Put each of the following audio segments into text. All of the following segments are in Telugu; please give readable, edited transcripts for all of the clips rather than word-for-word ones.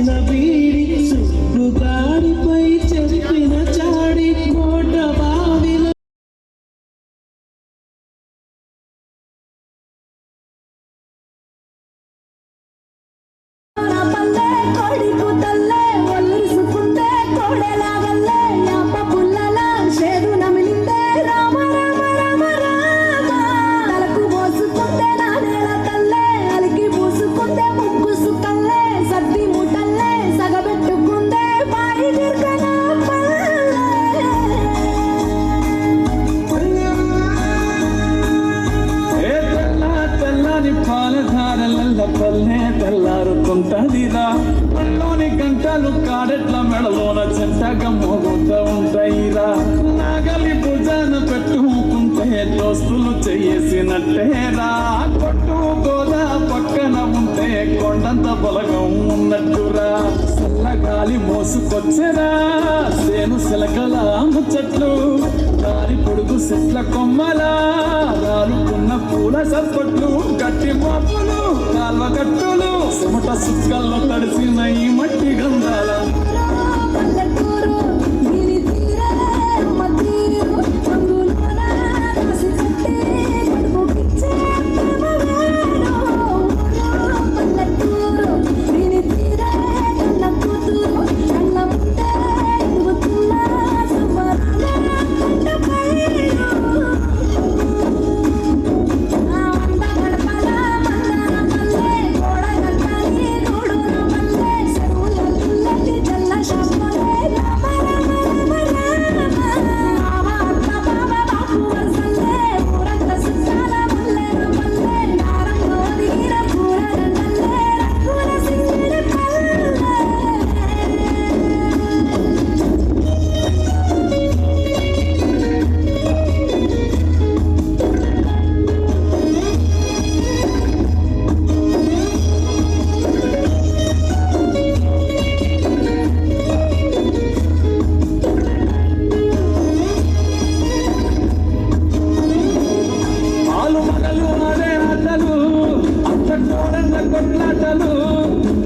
చేసిన వీడి సుట్టు దారిపై చెప్పిన చాడి కోట బావిలో పల్లె తెల్లారుకుంటదిరా పల్లోని గంటలు కాడెట్ల మెడలోన చెంటగా మోగుతూ ఉంటాయిరా నాగలి భుజాన పెట్టుకుంటే దోస్తులు చేసినట్టేరా కొట్టు గోదా పక్కన ఉంటే కొండంత బలగం ఉన్నట్టురా చల్లగాలి మోసుకొచ్చెరా సేను సిలకల ముచ్చట్లు దారి పొడుగు చెట్ల కొమ్మలా రాలుకున్న పూల సప్పట్లు గట్టి మాపులు కాల్వ గట్టులు చెమట సుక్కల్లో తడిసిన ఈ మట్టి గంధాల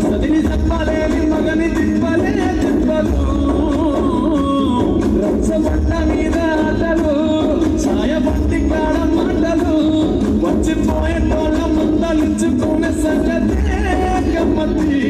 చదివి చెప్పలేని మగని తిప్పలే తిప్పలు రచ్చబట్ట మీద ఆటలు ఛాయబట్టి కాడ మాటలు వచ్చిపోయే తోళ్ళ ముందలుచుకునే సంగతే గమ్మతి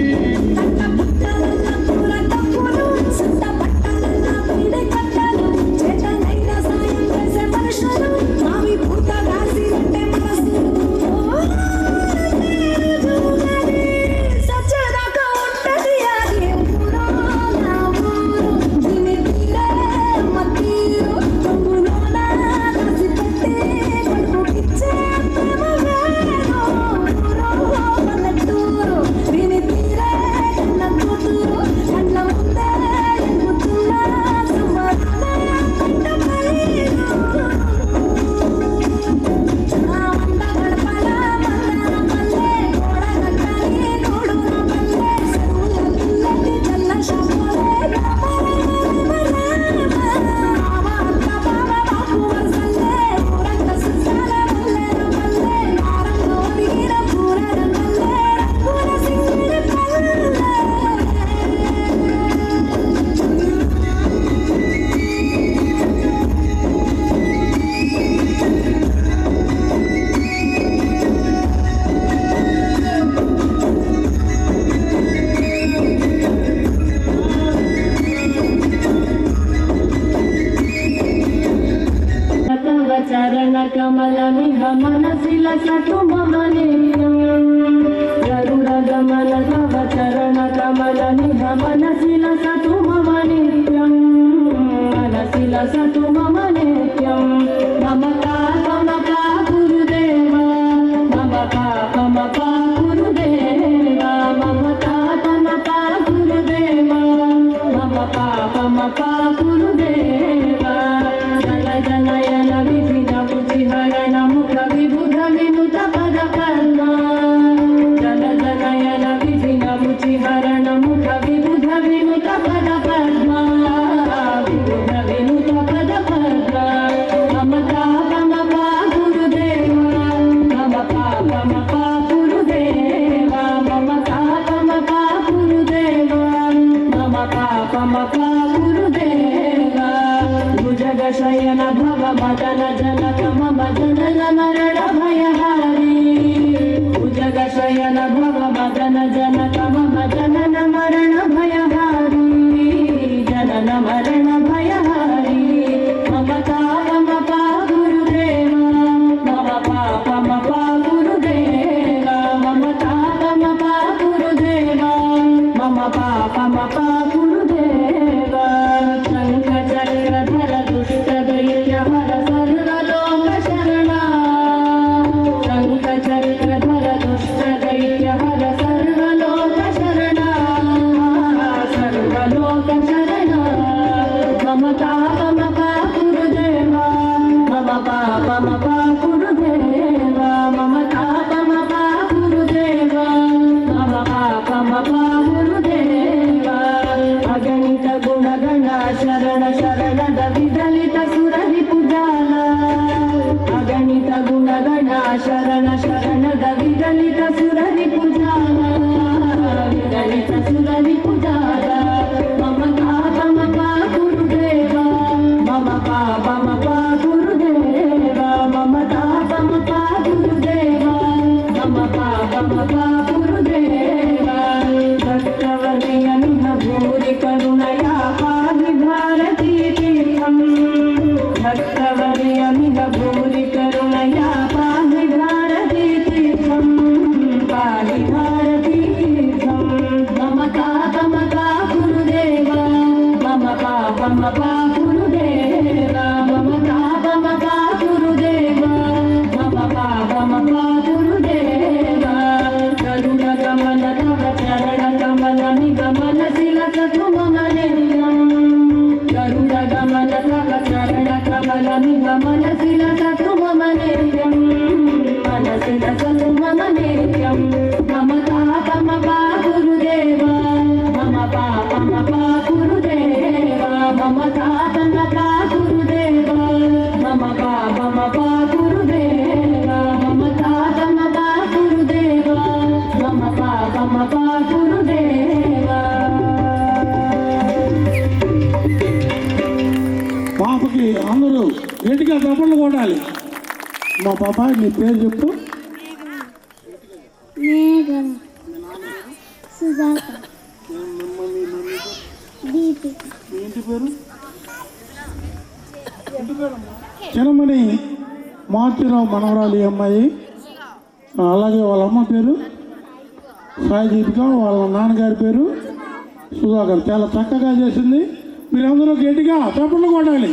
చరణ కమల నిహ మనసిల సతు మమ గరుడ గమన తవ చరణ కమల నిహ మనసిల సతు మమ నిత్యం మనసిల సతు మమ నిత్యం మమతా మమతా గురుదేవ మమతా మమతా గురుదేవ మమతా మమతా గురుదేవ మమతా మమతా గురుదేవ జల జలయన విధిన బుద్ధిహరణ ముఖ విబుధ వినుత పద పద్మ జల జలయన విధిన బుద్ధిహరణ ముఖ విబుధ వినుత పద పద్మ విబుధ వినుత పద పద్మ పమపా గురుదేవా భుజగశయన భవ మదన జనక మమ జనన మరణ భయహారి భుజగశయన భవ మదన జనక మమ జనన మరణ భయహారి జనన మరణ భయహారి మమతా పమపా గురుదేవా మమపా పమపా గురుదేవా మమతా పమపా గురుదేవా మమపా పమపా గురుదేవా శంఖ చక్రధర దుష్ట దైత్య హర సర్వలోక శరణా శంఖ చక్రధర దుష్ట దైత్య హర సర్వలోక శరణా సర్వలోక శరణా మమతా పమపా గురుదేవా మమపా పమపా గురుదేవా మమతా పమపా గురుదేవా మమపా పమపా గురుదేవా అగణిత గుణగణ శరణ శరణద విదలిత సురవి పుజాల అగణిత గుణగణ శరణ శరణద విదలిత సురవి పుజాల విదలిత సురవి పుజాల మమతా పమపా గురుదేవా మమపా పమపా గురుదేవా మమతా పమపా గురుదేవా మమపా పమపా గురుదేవా భక్తవర్యమిహ భూరి కరుణయా పాహి భారతీ తీర్థం భక్తవర్యమిహ భూరి కరుణయా పాహి భారతీ తీర్థం పాహి భారతీ తీర్థం మమతా పమపా గురుదేవా మమపా పమపా గురుదేవా మమతా పమపా గురుదేవా మమపా పమపా గురుదేవా గరుడ గమన తవ చరణ కమల నిగమన శిలసతు మమ నిత్యం గరుడ గమన తవ చరణ కమల నిగమన శిలసతు మమ నిత్యం మన శిలసతు మమ నిత్యం మమతా పమపా గురుదేవా మమపా పమపా గురుదేవా మమతా పమపా గురుదేవా మమపా పమపా గురుదేవా మమతా పమపా గురుదేవా మమపా పమపా గురుదేవా పాపకి అందరూ గట్టిగా దెబ్బలు కొడాలి. మా పాప నీ పేరు చెప్పు. మేఘన సుజాత దీపిక మీ ఇంటి పేరు చిన్నమణి మార్చిరావు మనవరాలు ఈ అమ్మాయి. అలాగే వాళ్ళ అమ్మ పేరు సాయి దీపిక, వాళ్ళ నాన్నగారి పేరు సుధాకర్. చాలా చక్కగా చేసింది. మీరందరూ గట్టిగా దెబ్బలు కొడాలి.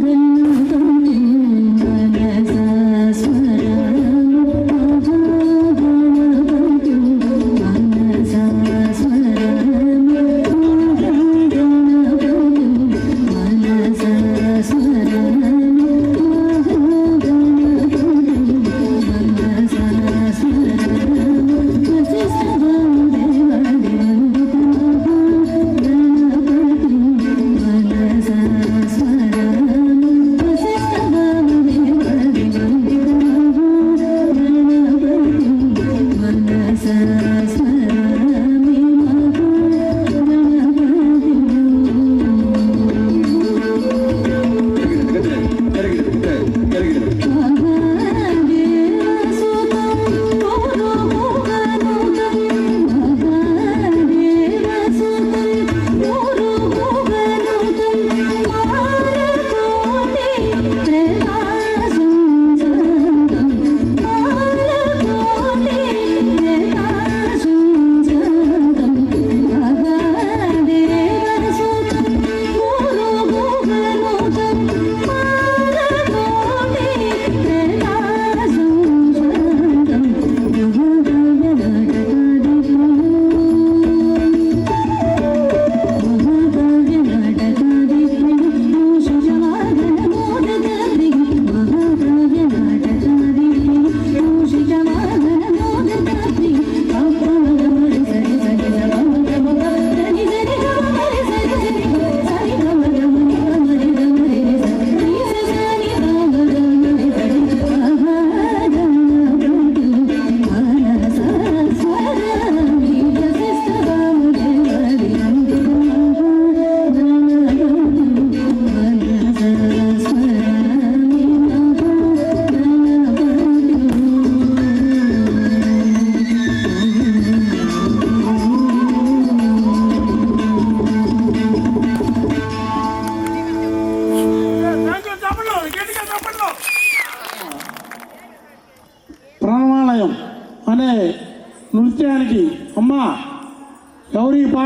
వెన్ను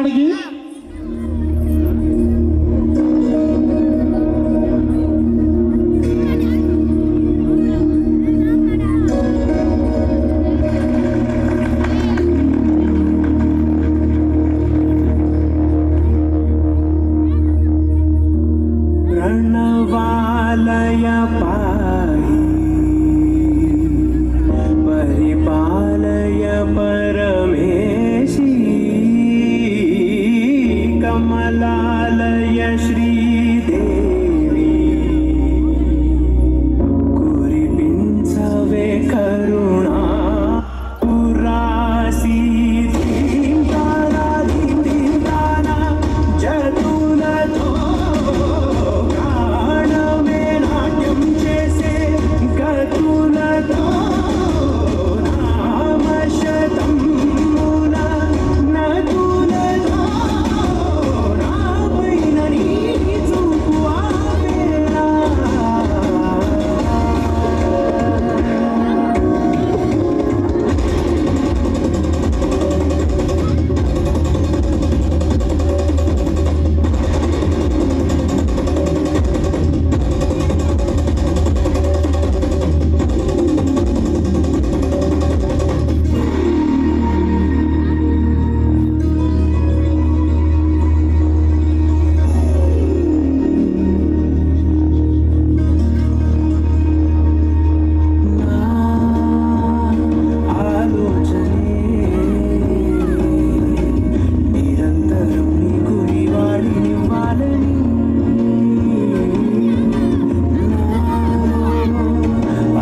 ఆడికి रणवालय पाहि परिपालय परमेशी कमलालय श्रीदेवी कुरिपिंचवे करुणा पुरासी दींताना दींताना जतुलतो प्राणमे नाट्యం చేసే గతులతో నామశతం మూల నతులతో నాపైన నీ చూపు ఆవేలా ఆలోచనే నిరంతరం నీకు నివాళినివ్వాలని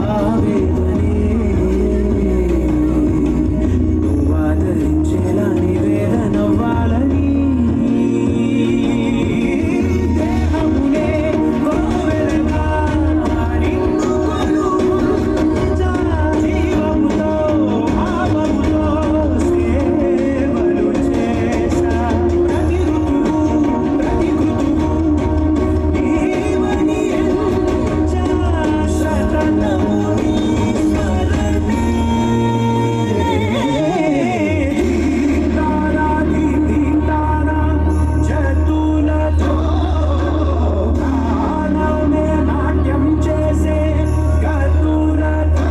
ఆవేదనే నువ్వు ఆదరించేలా నివేదనవ్వాలని దేహమునే కోవెలగా నిన్ను కొలువుంచా జీవముతో భావముతో సేవలు చేశా ప్రతి ఋతువు ప్రతి కృతువు నీవని ఎంచా శతనము నీ స్మరణే దీంతారా దీంతారా జతులతో ప్రాణమే నాట్యం చేసే గతులతో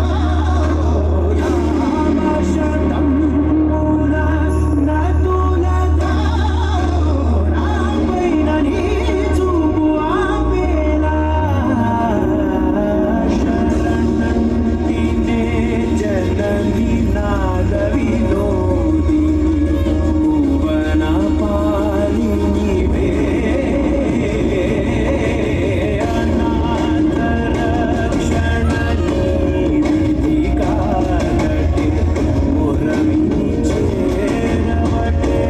నామశతం మూల నతులతో నాపైన నీ చూపు ఆవేలా శరణంటినే జనని నాద వినోది భువన పాలినివే అనాథ రక్షణ నీది కాగటి మురళి చేరవటే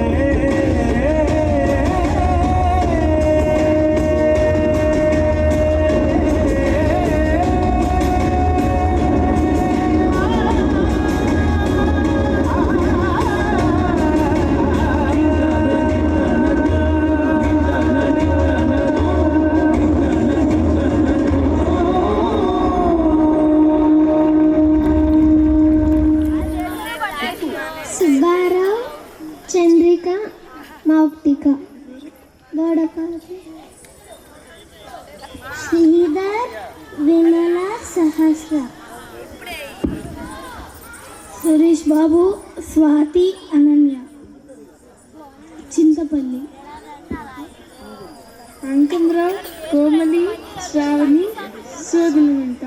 సుబ్బారావు చంద్రిక మౌక్తిక గౌడపాటి శ్రీధర్ విమల సహస్ర సురేష్ బాబు స్వాతి అనన్య చింతపల్లి అంకంరావు కోమలి శ్రావణి సోదరి వెంట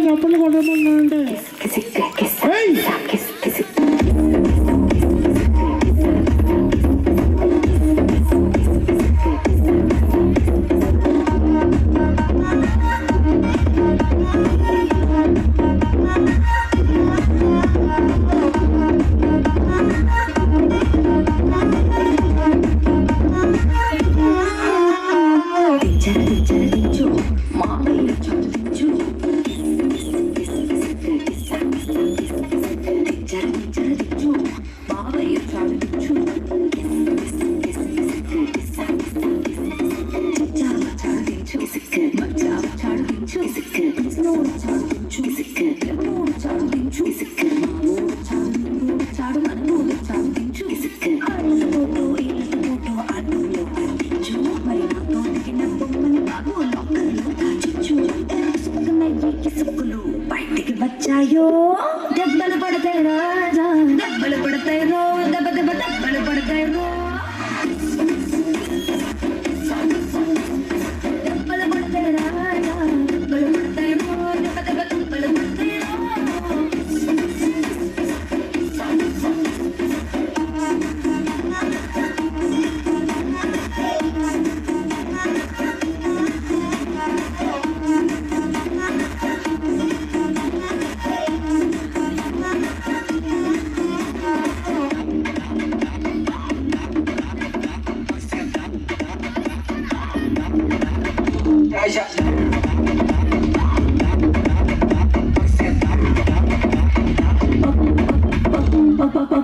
చప్పట్లు కొట్టమన్నా అంటే ఏయ్! బయటికి వచ్చాయో దెబ్బలు పడతాయి రాజా, దెబ్బలు పడతాయి రో, దెబ్బ దెబ్బ దెబ్బలు పడతాయి రో, దెబ్బలు పడతాయి రాజా, దెబ్బలు పడతాయి రో, దెబ్బ దెబ్బ దెబ్బలు పడతాయి రో.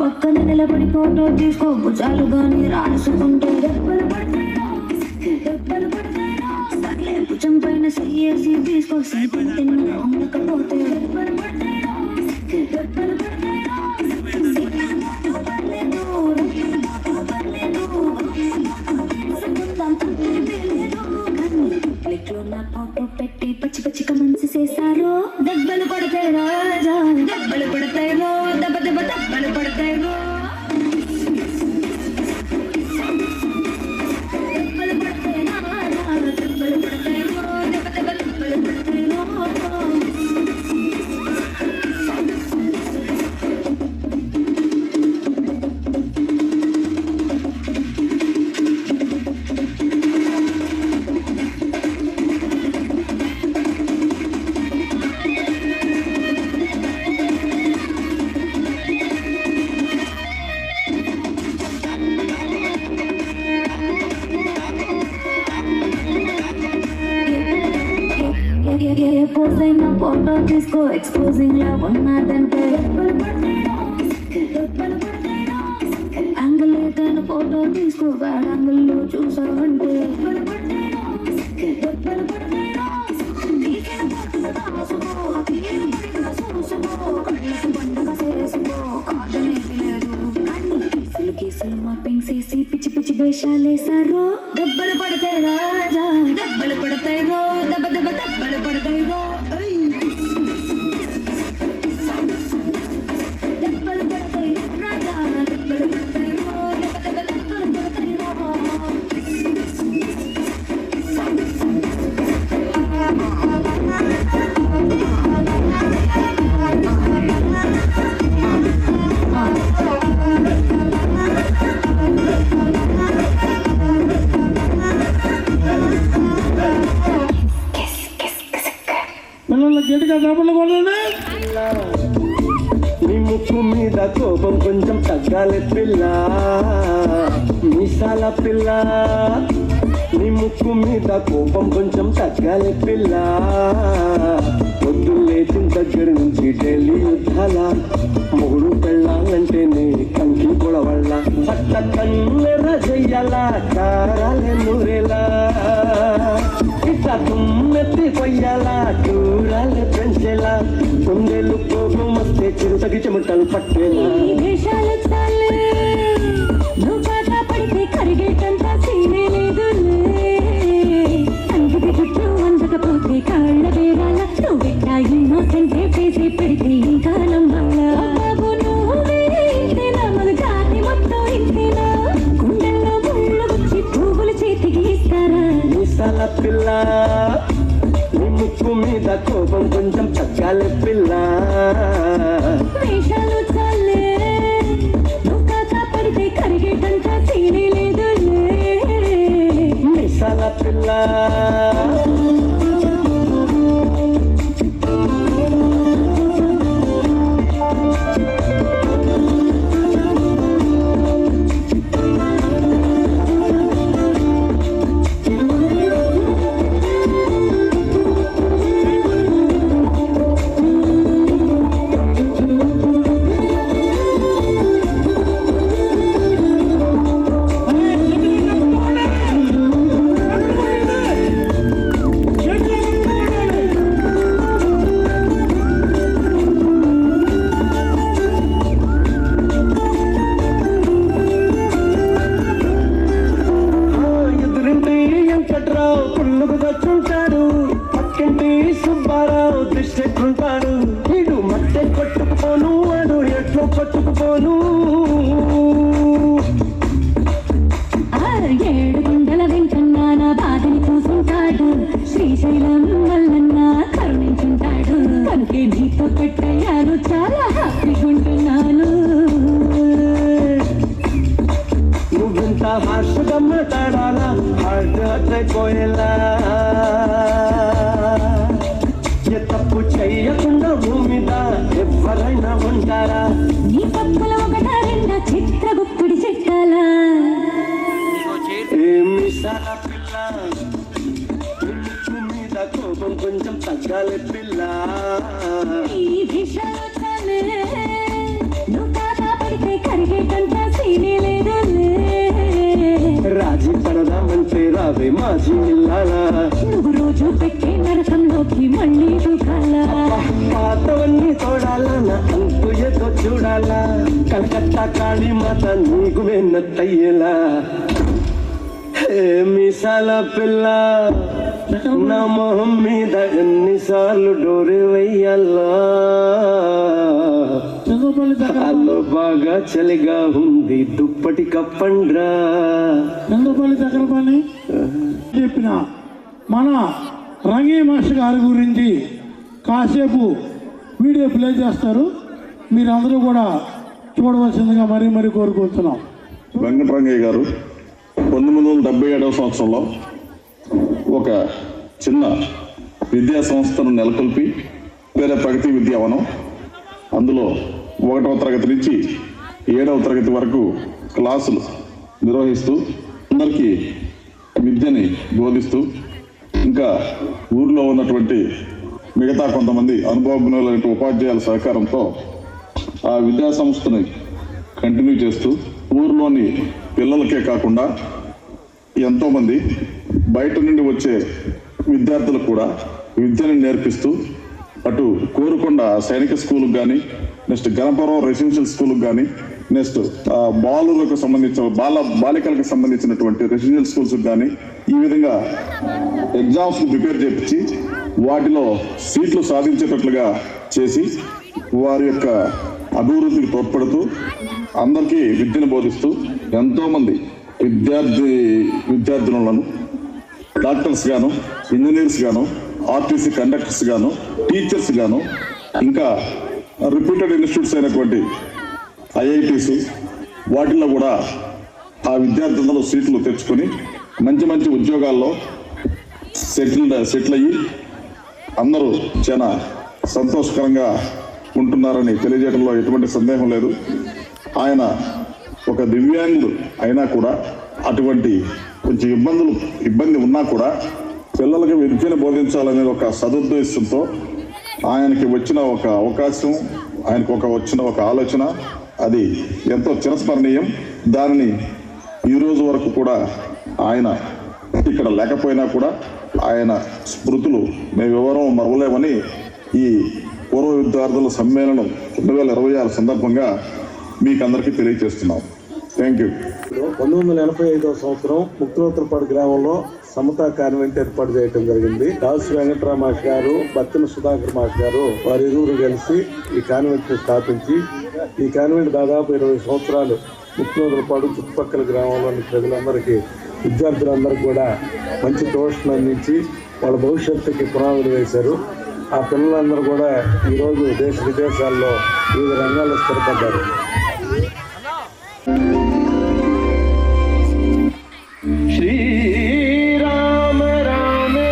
పక్కన నిలబడి ఫోటో తీసుకో, భుజాలు గాని రాసుకుంటే దెబ్బలు పడతాయిరా, దెబ్బలు పడతాయిరా. సర్లే భుజం పైన చెయ్యేసి తీసుకో, సేపు తిన్న ఉండకపోతే దెబ్బలు పడతాయిరా, దెబ్బలు పడతాయిరా. పర్లేదు, పర్లేదు, ప్లేట్లో నా ఫోటో పెట్టి పచ్చి పచ్చిక మనసు చేశారు. దెబ్బలు పడతాయి రాజా, దెబ్బలు పడతాయి రో, దెబ్బ దెబ్బ దెబ్బలు పడతాయి రో, దెబ్బలు పడతాయి రాజా, దెబ్బలు పడతాయి రో, దెబ్బ దెబ్బ దెబ్బలు పడతాయి రో. పోసైనా ఫోటో తీసుకో, ఎక్స్పోజింగ్ లా ఉన్నదంటే దెబ్బలు పడతాయిరా, దెబ్బలు పడతాయిరా. యాంగిల్ ఏదైనా ఫోటో తీసుకో, బ్యాడ్ యాంగిల్లో చూసావంటే దెబ్బలు పడతాయిరా, దెబ్బలు పడతాయిరా. తీసిన ఫోటో రాసుకో, తీసిన పడిన చూసుకో, కళ్ళకు పండుగ చేసుకో, కాదనేది లేదు. కానీ కేసులు మార్పింగ్ చేసి పిచ్చి పిచ్చి వేషాలేసారు. దెబ్బలు పడతాయి రాజా, దెబ్బలు పడతాయి రో, దెబ్బ దెబ్బ దెబ్బలు పడతాయి రో. దెబ్బలు పడతాయి రాజా, దెబ్బలు పడతాయి రో, దెబ్బ దెబ్బ దెబ్బలు పడతాయి రో. పిల్లలు గట్టిగా చప్పట్లు కొట్టండి. నీ ముక్కు మీద కోపం కొంచెం తగ్గాలి పిల్ల, మీసాల పిల్ల. నీ ముక్కు మీద కోపం కొంచెం తగ్గాలి పిల్ల. పొద్దు లేచిన దగ్గర నుంచి ఢిల్లీ యుద్ధాల, మొగుడు పెళ్ళాలంటేనే కంకి కొడవళ్ళ. పట్ట కన్నెర చెయ్యాల, కారాలే నూరేలా, ఇట్లా తుమ్మెత్తి కొయ్యాల, చూడాలి పెంచేలా. కొండేళ్ళు కోపం వస్తే చిరుతకి చెమటలు పట్టేలా. వేషాలు చాలే, నువ్వు పాట పడితే కరిగేటంత సీనే లేదులే. అంగిటి చుట్టూ అందకపోతే కాళ్ళ వేరాల, నువ్వెట్టా ఇన్నోసెంటే చేసి పెడితే ఈ కాలం వల్ల. బాబు నువ్వే ఇంతేనా, మన జాతి మొత్తం ఇంతేనా, గుండెల్లో ముళ్ళు గుచ్చి పువ్వులు చేతికి ఇస్తారా. మీసాల పిల్ల, నీ ముక్కు మీద కోపం కొంచెం తగ్గాలి పిల్ల. వేషాలు చాలే నువ్వు కాక పడితే కరిగేటంత సీనే లేదులే. మిసాల పిల్ల సుబ్బారావు వీడు మట్టె కొట్టుకుపోను వాడు ఎట్లో కొట్టుకుపోను. 6-7 గుండెల వెంకన్నా నా బాధని చూసుంటాడు. శ్రీశైలం వల్లన్న కరుణించుంటాడు. కనుకే నీతో పెట్టయ్యాను చాలా హ్యాపీగా ఉంటున్నాను. నువ్వింత హార్ష్గా మాట్లాడాలా హార్ట్ అయిపోయేలా. తప్పు చెయ్యకుండా భూమిద ఎవరైనా ఉంటారా? నీ పప్పుల ఒకట రెండ చిత్రగుప్తుడి చిట్టాల. మిసాల పిల్ల ముక్కు మీద కోపం కొంచెం తగ్గాలి పిల్ల. ఈ విషయాలు చాలే నువ్వు కాకా పడితే కరిగేటంత సీనే లేదులే. రాజీ పడదామంటే రావే మాజీ ఇల్లాలా. నువ్వు రోజు పెట్టే నరకంలోకి మళ్ళీ దూకాలా. పాతవన్నీ చూడాలా నా అంతు ఏదో చూడాలా. కలకత్తా కాళీ మాత నీకు వెన్నట్టయ్యేలా. మిసాల పిల్ల నా మొహం మీద ఎన్నిసార్లు డోరే వెయ్యాలా. అల్లో బాగా చలిగా ఉంది దుప్పటి కప్పండ్రా. చంద్రపల్లి చక్రపాణి చెప్పిన మన రంగే మాస్టర్ గారి గురించి కాసేపు వీడియో ప్లే చేస్తారు. మీరందరూ కూడా చూడవలసిందిగా మరీ కోరుకుంటున్నాం. వెంకటరంగయ్య గారు 1977వ సంవత్సరంలో ఒక చిన్న విద్యా సంస్థను నెలకొల్పి పేరు ప్రగతి విద్యావనం, అందులో 1వ తరగతి నుంచి 7వ తరగతి వరకు క్లాసులు నిర్వహిస్తూ అందరికీ విద్యని బోధిస్తూ ఇంకా ఊర్లో ఉన్నటువంటి మిగతా కొంతమంది అనుభవజ్ఞులైన ఉపాధ్యాయుల సహకారంతో ఆ విద్యా సంస్థని కంటిన్యూ చేస్తూ ఊర్లోని పిల్లలకే కాకుండా ఎంతోమంది బయట నుండి వచ్చే విద్యార్థులకు కూడా విద్యను నేర్పిస్తూ అటు కోరుకొండ సైనిక స్కూల్కి కానీ, నెక్స్ట్ గణపురం రెసిడెన్షియల్ స్కూల్కి కానీ, నెక్స్ట్ బాలులకు సంబంధించిన బాలికలకు సంబంధించినటువంటి రెసిడెన్షియల్ స్కూల్స్కి కానీ ఈ విధంగా ఎగ్జామ్స్ ప్రిపేర్ చేయించి వాటిలో సీట్లు సాధించేటట్లుగా చేసి వారి యొక్క అభివృద్ధికి తోడ్పడుతూ అందరికీ విద్యను బోధిస్తూ ఎంతోమంది విద్యార్థులను డాక్టర్స్ గాను, ఇంజనీర్స్ గాను, ఆర్టీసీ కండక్టర్స్ గాను, టీచర్స్ గాను, ఇంకా రిప్యూటెడ్ ఇన్స్టిట్యూట్స్ అయినటువంటి ఐఐటీస్ వాటిల్లో కూడా ఆ విద్యార్థులలో సీట్లు తెచ్చుకొని మంచి మంచి ఉద్యోగాల్లో సెటిల్ అయ్యి అందరూ చాలా సంతోషకరంగా ఉంటున్నారని తెలియజేయడంలో ఎటువంటి సందేహం లేదు. ఆయన ఒక దివ్యాంగుడు అయినా కూడా అటువంటి కొంచెం ఇబ్బంది ఉన్నా కూడా పిల్లలకి విద్యను బోధించాలనే ఒక సదుద్దేశంతో ఆయనకి వచ్చిన ఒక అవకాశం, ఆయనకు వచ్చిన ఒక ఆలోచన అది ఎంతో చిరస్మరణీయం. దానిని ఈరోజు వరకు కూడా ఆయన ఇక్కడ లేకపోయినా కూడా ఆయన స్మృతులు మేము ఎవరో మరవలేమని ఈ పూర్వ విద్యార్థుల సమ్మేళనం 2026 సందర్భంగా మీకు అందరికీ తెలియజేస్తున్నాం. Thank you. 1985వ సంవత్సరం ముక్తోత్తరపాడు గ్రామంలో సమతా కాన్వెంట్ ఏర్పాటు చేయడం జరిగింది. దాసు వెంకటరామ మాస్టర్ గారు, బత్తిన సుధాకర్ మాస్టర్ గారు వారిరువురు కలిసి ఈ కాన్వెంట్ స్థాపించి ఈ కాన్వెంట్ దాదాపు 20 సంవత్సరాలు ముక్తోత్తరపాడు చుట్టుపక్కల గ్రామంలోని ప్రజలందరికీ, విద్యార్థులందరికీ కూడా మంచి ట్యూషన్ అందించి వాళ్ళ భవిష్యత్తుకి పునాదులు వేశారు. ఆ పిల్లలందరూ కూడా ఈరోజు దేశ విదేశాల్లో వివిధ రంగాల్లో స్థిరపడ్డారు. శ్రీరామ రామే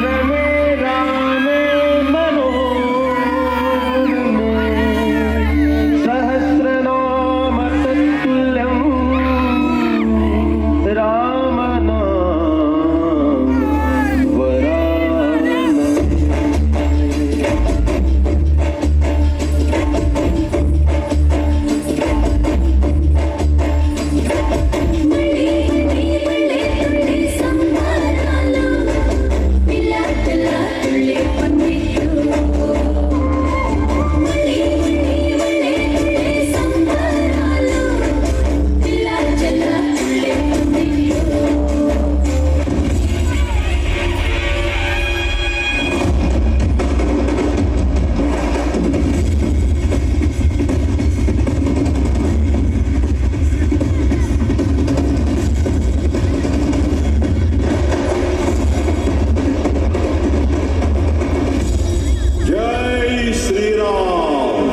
రమే రామే మనోరమే సహస్రనామ తత్తుల్యం రామనామ వరాననే. జై శ్రీరామ్.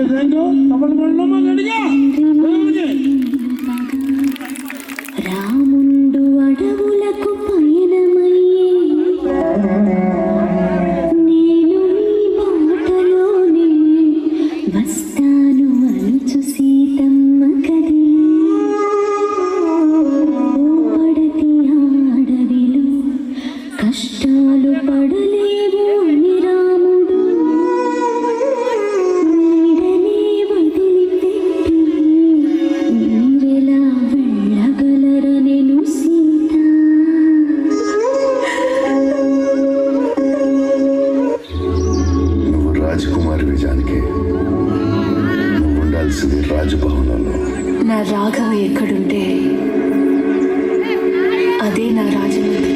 Thank you. తప్పకుండా గడిగా రాముండు అడవులకు పయనమయ్యే నేను నీ బాటలోనే వస్తాను అనుచు సీతమ్మ కదే పడతి అడవిలో కష్టాలు పడలేవు అని రాముడు నీడనే వదిలిపెట్టి మీరెలా వెళ్ళగలరనెను సీత. నువ్వు రాజకుమారి జానకి, నువ్వు ఉండాల్సింది రాజభవనంలో. నా రాఘవ ఎక్కడుంటే అదే నా రాజమండ్రి.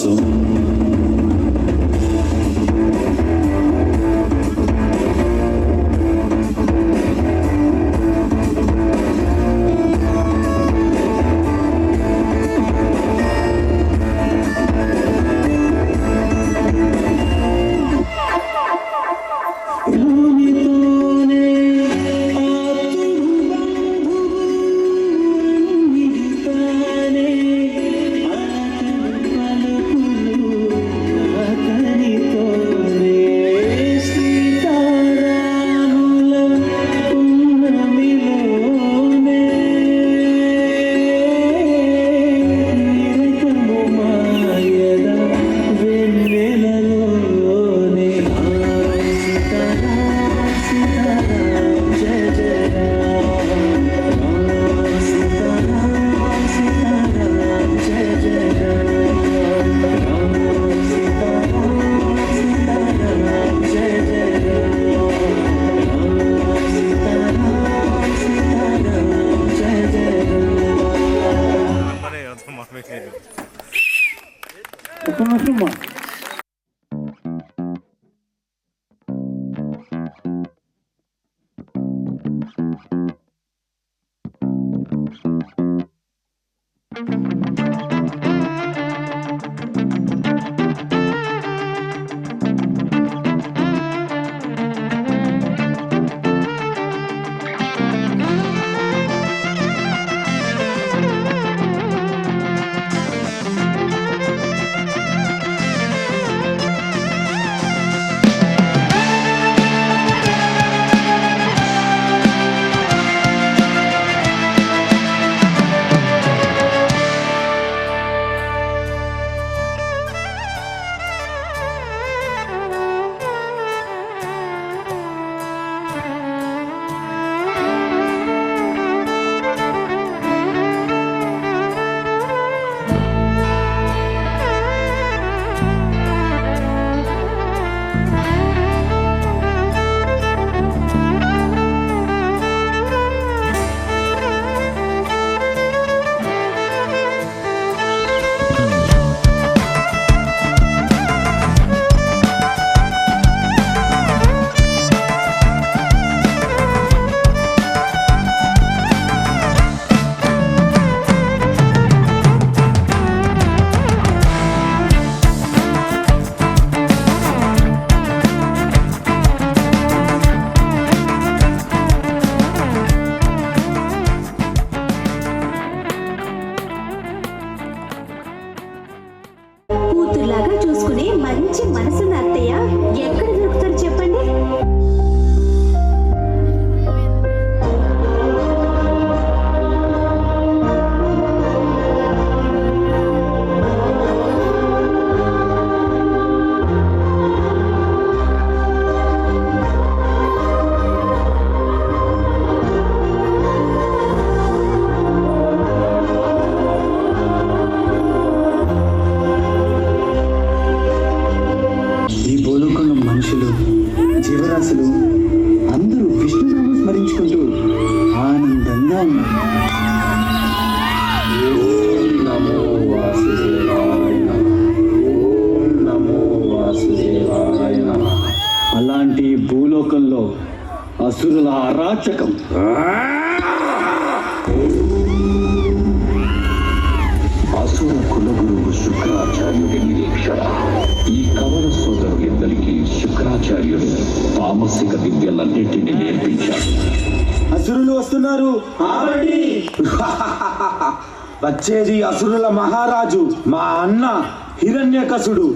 కోసం ఒక నిమిషం కూతురులాగా చూసుకునే మంచి మనసున్న అత్తయ్య ఎక్కడ దొరుకుతారు చెప్పండి. జీవరాశులు అందరూ విష్ణునామం స్మరించుకుంటూ ఆనందంగా ఉన్నారు. ఓం నమో వాసుదేవాయ నమః. ఓం నమో వాసుదేవాయ నమః. అలాంటి భూలోకంలో అసురుల అరాచకం అసుర కులగురువు శుక్రాచార్యుడి నిరీక్షణ. ఈ కవల సోదరులిద్దరికీ శుక్రాచార్యుడు తామసిక విద్యలన్నింటినీ నేర్పించాడు. అసురులు వస్తున్నారు, వచ్చేది అసురుల మహారాజు మా అన్న హిరణ్యకశుడు.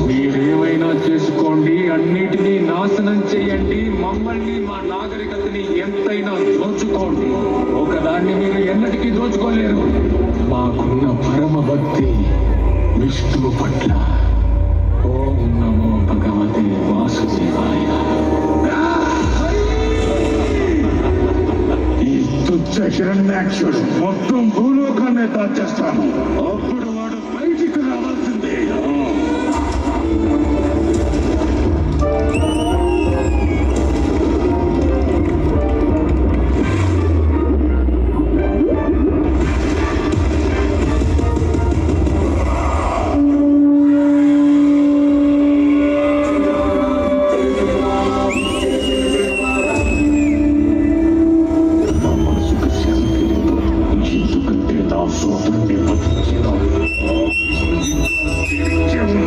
మీరేమైనా చేసుకోండి, అన్నిటినీ నాశనం చేయండి, మమ్మల్ని మా నాగరికతని ఎంతైనా దోచుకోండి, ఒకదాన్ని మీరు ఎన్నటికీ దోచుకోలేరు. మాకున్న పరమ భక్తి విష్ణువు పట్ల. ఓం నమో భగవతే వాసుదేవాయ.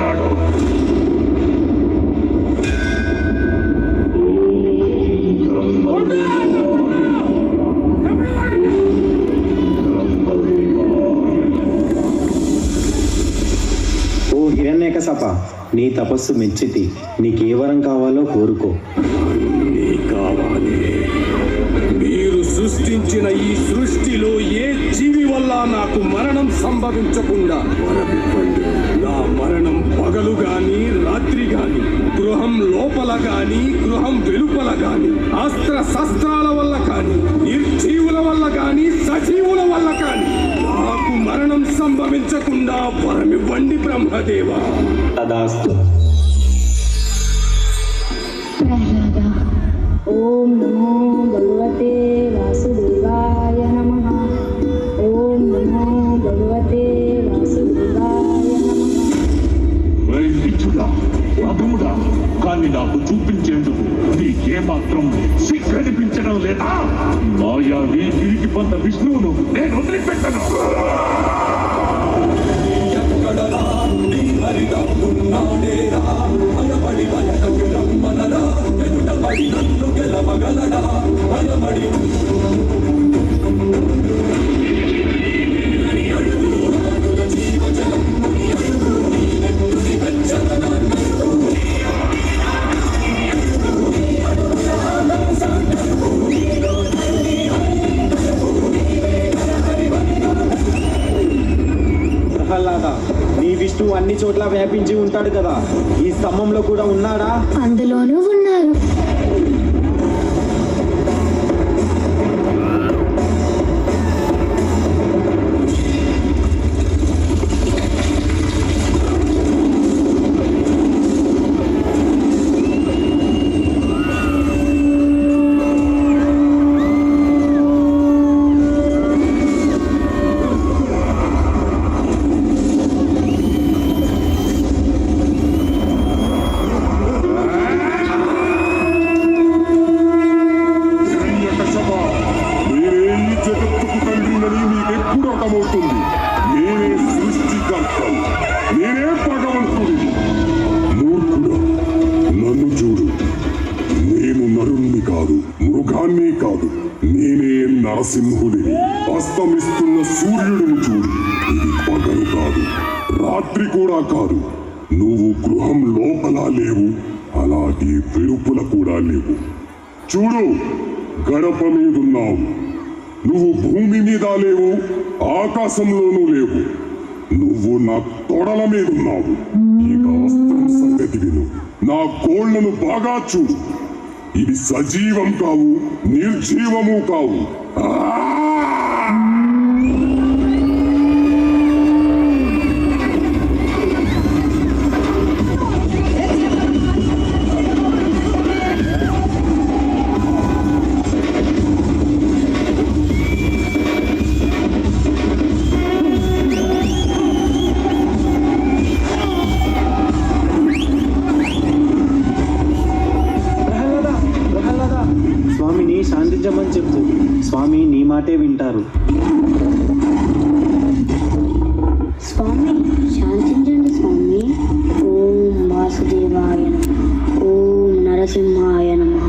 ఉన్నాడు. ఓ హిరణ్యకశప, నీ తపస్సు మెచ్చితి. నీకే వరం కావాలో కోరుకో. కావాలి. మీరు సృష్టించిన ఈ సృష్టిలో ఏ జీవి వల్ల నాకు మరణం సంభవించకుండా వరమివ్వండి. నా మరణం పగలు గాని రాత్రి గాని, గృహం లోపల గాని గృహం వెలుపల గాని, అస్త్ర శస్త్రాల వల్ల కాని, నిర్జీవుల వల్ల కాని, సజీవుల వల్ల కాని నాకు మరణం సంభవించకుండా వరమివ్వండి బ్రహ్మదేవ. తదాస్తు. ఓం నమో భగవతే వాసుదేవాయ నమః. ఓం నమో భగవతే వాసుదేవాయ నమః. అధముడా, కానీ నాకు చూపించేందుకు నీకేమాత్రం సిగ్గనిపించడం లేదా? మాయావి తిరిగి పొంద విష్ణువును నేను వదిలిపెట్టను. ప్రహ్లాద, నీ విష్ణువు అన్ని చోట్ల వ్యాపించి ఉంటాడు కదా, ఈ స్తంభంలో కూడా ఉన్నాడా? అందులోనూ ఉన్నారు. నరసింహుడిని. అస్తమిస్తున్న సూర్యుడిని చూడు. ఇది పగలు కాదు, రాత్రి కూడా కాదు. నువ్వు గృహం లోపల లేవు, అలాగే వెలుపల కూడా లేవు. చూడు, గడప మీదున్నావు. నువ్వు భూమి మీద లేవు, ఆకాశంలోనూ లేవు. నువ్వు నా తొడల మీదున్నావు. ఇక అస్త్రం సంగతి విను. నా కోళ్లను బాగా చూడు. ఇది సజీవం కావు, నిర్జీవము కావు. స్వామిని శాంతించమని చెప్తూ, స్వామి నీ మాటే వింటారు. స్వామి శాంతించండి స్వామి. ఓం వాసుదేవాయ నమః. ఓం నరసింహాయ నమః.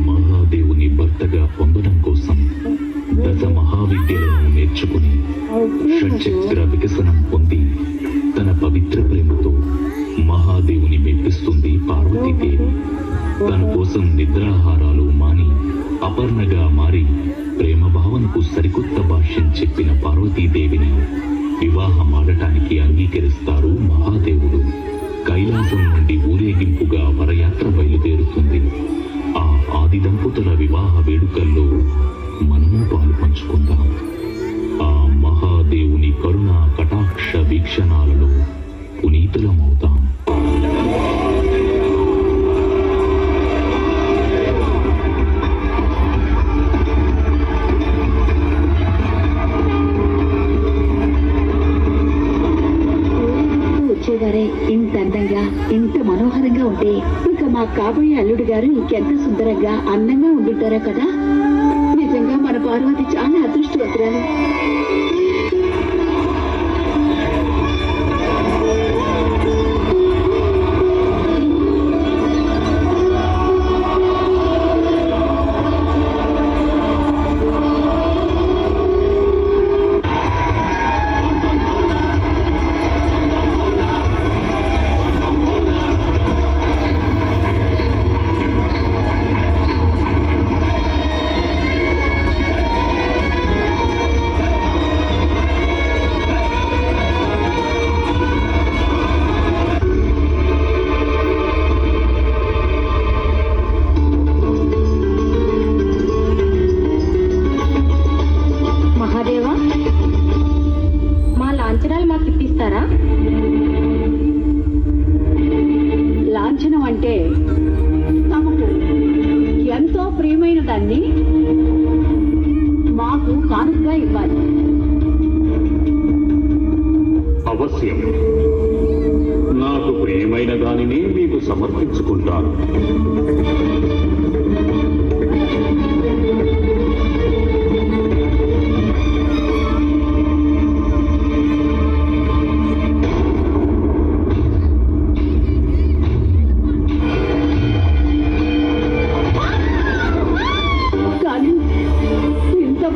మహాదేవుని భర్తగా పొందడం కోసం దశ మహావిద్యలను నేర్చుకుని షట్చక్ర వికసనం పొంది తన పవిత్ర ప్రేమతో మహాదేవుని మెప్పిస్తుంది పార్వతీదేవి. తన కోసం నిద్రాహారాలు మాని అపర్ణగా మారి ప్రేమ భావనకు సరికొత్త భాష్యం చెప్పిన పార్వతీదేవిని వివాహమాడటానికి అంగీకరిస్తారు మహాదేవుడు. కైలాసం నుండి ఊరేగింపుగా వరయాత్ర బయలుదేరుతుంది. ఆ ఆది దంపతుల వివాహ వేడుకల్లో మనము పాలు పంచుకుందాం. ఆ మహాదేవుని కరుణా కటాక్ష వీక్షణాలలో పునీతులమవుతాం. వచ్చేవారే ఇంత అందంగా ఇంత మనోహరంగా ఉంటే ఇక మా కాబోయే అల్లుడు గారు ఇంకెంత సుందరంగా అందంగా ఉండుంటారో కదా. నిజంగా మన పార్వతి చాలా అదృష్టవంతురాలు. లాంఛనం అంటే తమకు ఎంతో ప్రియమైన దాన్ని మాకు కానుకగా ఇవ్వాలి. అవశ్యం. నాకు ప్రియమైన దానిని మీకు సమర్పించుకుంటాను.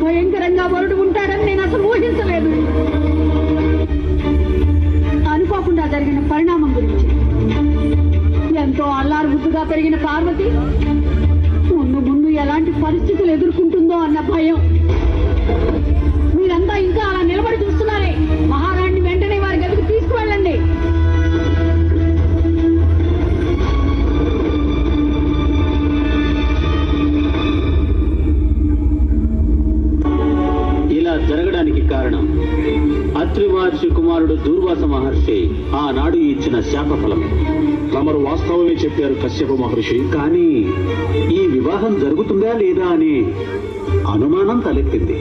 భయంకరంగా వరుడు ఉంటాడని నేను అసలు ఊహించలేదు. అనుకోకుండా జరిగిన పరిణామం గురించి ఎంతో అల్లారు ముద్దుగా పెరిగిన పార్వతి ముందు ముందు ఎలాంటి పరిస్థితులు ఎదుర్కొంటుందో అన్న భయం. మీరంతా ఇంకా అలా నిలబడి చూస్తున్నారే. మహారాణిని వెంటనే వారి గదికి తీసుకువెళ్ళండి. జరగడానికి కారణం అత్రి మహర్షి కుమారుడు దూర్వాస మహర్షి ఆనాడు ఇచ్చిన శాపఫలమే. తమరు వాస్తవమే చెప్పారు కశ్యప మహర్షి. కానీ ఈ వివాహం జరుగుతుందా లేదా అనే అనుమానం తలెత్తింది.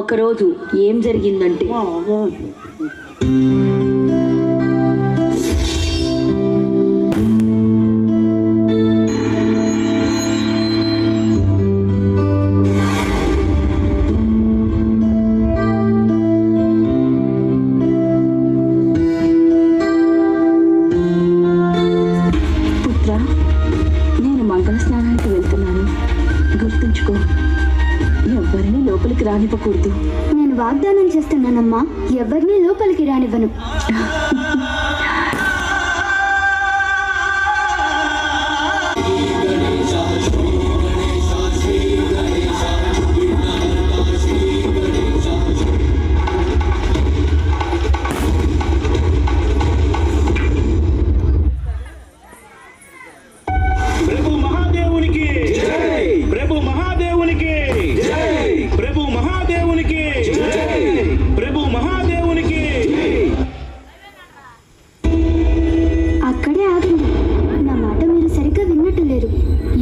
ఒకరోజు ఏం జరిగిందంటే పుత్ర, నేను మంగళ స్నానానికి వెళ్తున్నాను, గుర్తుంచుకో, ఎవరిని లోపలికి రానివ్వకూడదు. నేను వాగ్దానం చేస్తున్నానమ్మా, ఎవరిని లోపలికి రానివ్వను. ప్రభు మహాదేవునికి జై, ప్రభు మహాదేవునికి జై, ప్రభు మహాదేవునికి జై, ప్రభు మహాదేవునికి అక్కడే ఆగండి. నా మాట మీరు సరిగ్గా విన్నట్టు లేరు.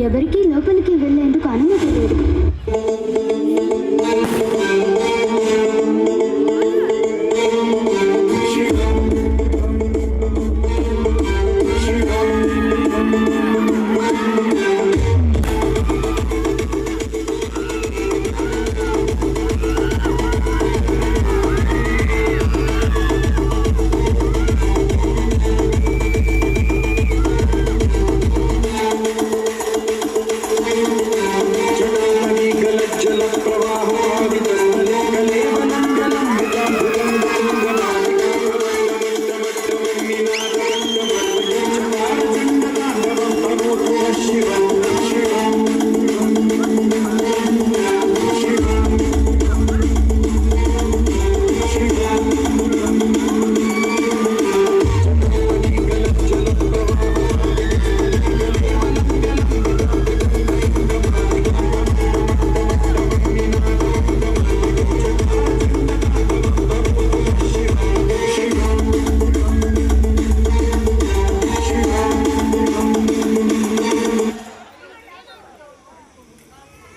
ఎవరికీ లోపలికి వెళ్ళేందుకు అనుమతి లేదు.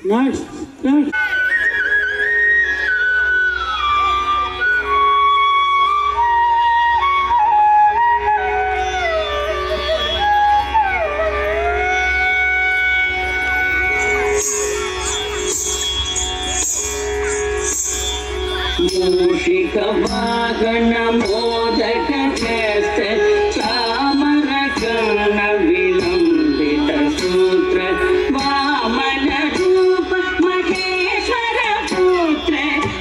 నెక్స్ట్ మూషిక వాగణ మోదక చేస్త చామర కర్ణ విలంబిత సూత్ర వామన రూప మహేశ్వర పుత్ర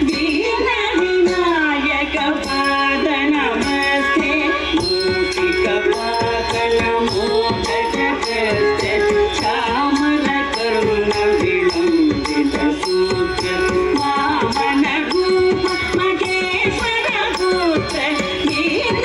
వీర వినాయక పాద నమస్తే. మూషిక వాగణ మోదక చేస్త చామర కర్ణ విలంబిత సూత్ర వామన రూప మహేశ్వర పుత్ర వీర